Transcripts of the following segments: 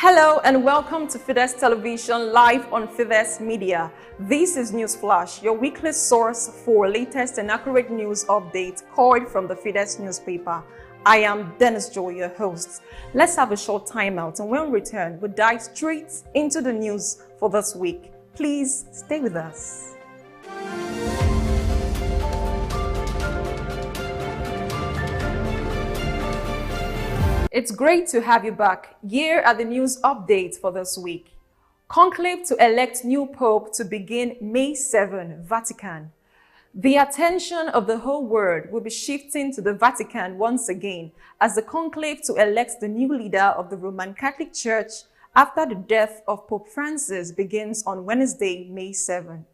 Hello and welcome to Fides Television live on Fides Media. This is News Flash, your weekly source for latest and accurate news updates called from the Fides newspaper. I am Dennis Joy, your host. Let's have a short timeout, and when we return, we'll dive straight into the news for this week. Please stay with us. It's great to have you back. Here are the news updates for this week. Conclave to elect new pope to begin May 7, Vatican. The attention of the whole world will be shifting to the Vatican once again as the conclave to elect the new leader of the Roman Catholic Church after the death of Pope Francis begins on Wednesday, May 7.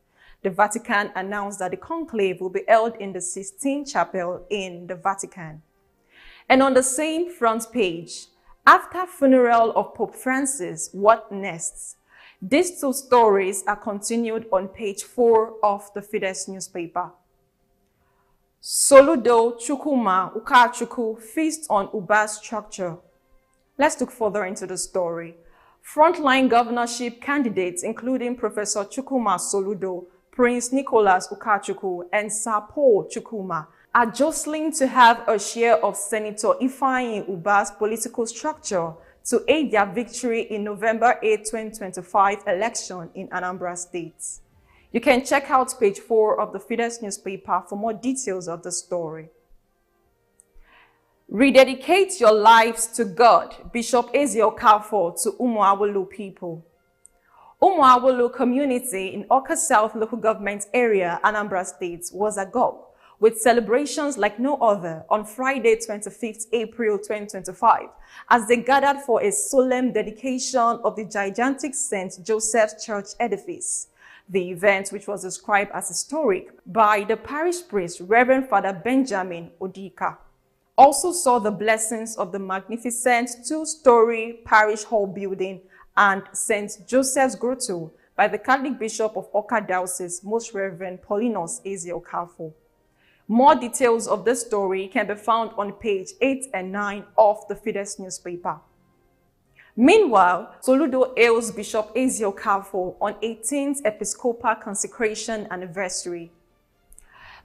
The Vatican announced that the conclave will be held in the Sistine Chapel in the Vatican. And on the same front page, after funeral of Pope Francis, what next? These two stories are continued on page 4 of the Fides newspaper. Soludo Chukwuma Ukachukwu feast on Uba's structure. Let's look further into the story. Frontline governorship candidates, including Professor Chukwuma Soludo, Prince Nicholas Ukachukwu, and Sir Paul Chukwuma, are jostling to have a share of Senator Ifeanyi Uba's political structure to aid their victory in November 8, 2025 election in Anambra State. You can check out page 4 of the Fides newspaper for more details of the story. Rededicate your lives to God, Bishop Ezekiel Okafor to Umuawulu people. Umuawulu community in Awka South local government area, Anambra State, was agog with celebrations like no other on Friday, 25th April 2025, as they gathered for a solemn dedication of the gigantic St. Joseph's Church edifice. The event, which was described as historic by the parish priest, Reverend Father Benjamin Odika, also saw the blessings of the magnificent two-story parish hall building and St. Joseph's Grotto by the Catholic Bishop of Awka Diocese, Most Reverend Paulinus Ezekiel Okafor. More details of this story can be found on page 8 and 9 of the Fides newspaper. Meanwhile, Soludo hails Bishop Ezekiel Okafor on 18th Episcopal Consecration Anniversary.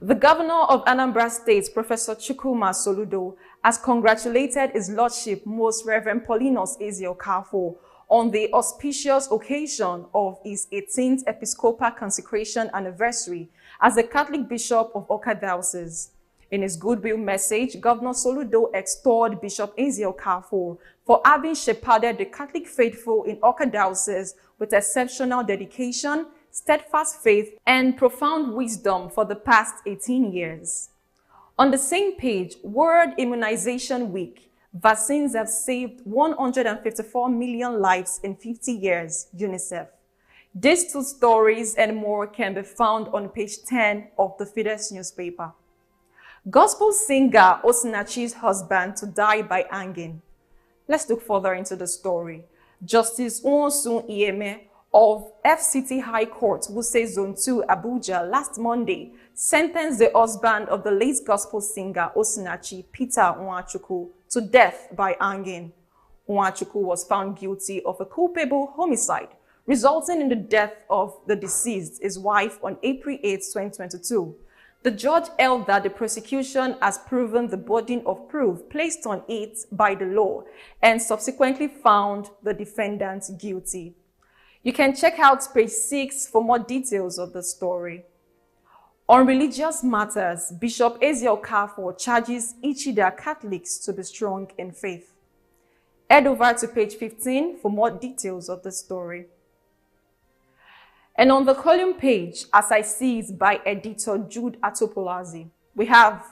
The Governor of Anambra State, Professor Chukwuma Soludo, has congratulated His Lordship Most Reverend Paulinus Ezekiel Okafor on the auspicious occasion of his 18th Episcopal Consecration Anniversary as the Catholic Bishop of Awka Diocese. In his goodwill message, Governor Soludo extolled Bishop Ezekiel Okafor for having shepherded the Catholic faithful in Awka Diocese with exceptional dedication, steadfast faith, and profound wisdom for the past 18 years. On the same page, World Immunization Week, vaccines have saved 154 million lives in 50 years, UNICEF. These two stories and more can be found on page 10 of the Fides newspaper. Gospel singer Osinachi's husband to die by hanging. Let's look further into the story. Justice Uonsun Iyeme of FCT High Court, Wuse Zone 2, Abuja, last Monday, sentenced the husband of the late gospel singer Osinachi, Peter Nwachukwu, to death by hanging. Nwachukwu was found guilty of a culpable homicide, resulting in the death of the deceased, his wife, on April 8, 2022. The judge held that the prosecution has proven the burden of proof placed on it by the law and subsequently found the defendant guilty. You can check out page 6 for more details of the story. On religious matters, Bishop Ezekiel Okafor charges Ichida Catholics to be strong in faith. Head over to page 15 for more details of the story. And on the column page, as I see it by editor Jude Atopolazi, we have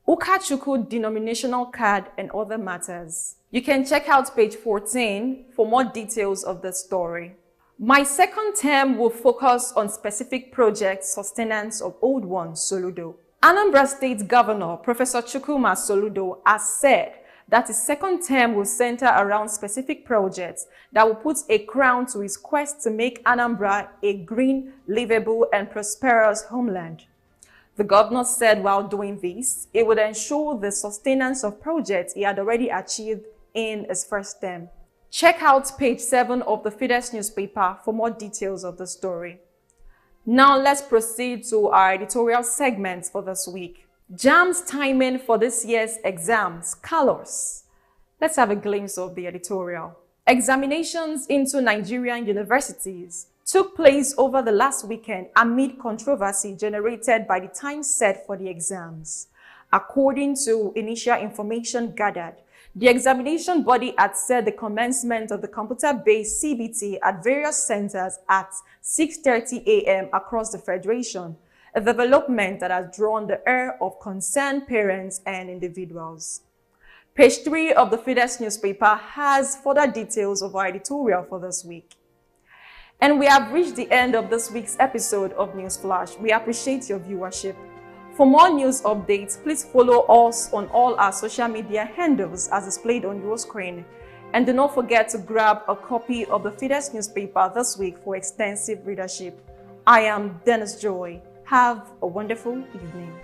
Ukachukwu denominational card and other matters. You can check out page 14 for more details of the story. My second term will focus on specific projects sustenance of old ones, Soludo. Anambra State Governor Professor Chukwuma Soludo has said that his second term will center around specific projects that will put a crown to his quest to make Anambra a green, livable, and prosperous homeland. The governor said while doing this, it would ensure the sustenance of projects he had already achieved in his first term. Check out page 7 of the Fides newspaper for more details of the story. Now let's proceed to our editorial segments for this week. JAMB's timing for this year's exams, colors. Let's have a glimpse of the editorial. Examinations into Nigerian universities took place over the last weekend amid controversy generated by the time set for the exams. According to initial information gathered, the examination body had set the commencement of the computer-based CBT at various centers at 6:30 a.m. across the Federation, a development that has drawn the ire of concerned parents and individuals. Page 3 of the Fides newspaper has further details of our editorial for this week. And we have reached the end of this week's episode of News Flash. We appreciate your viewership. For more news updates, please follow us on all our social media handles as displayed on your screen. And do not forget to grab a copy of the Fides newspaper this week for extensive readership. I am Dennis Joy. Have a wonderful evening.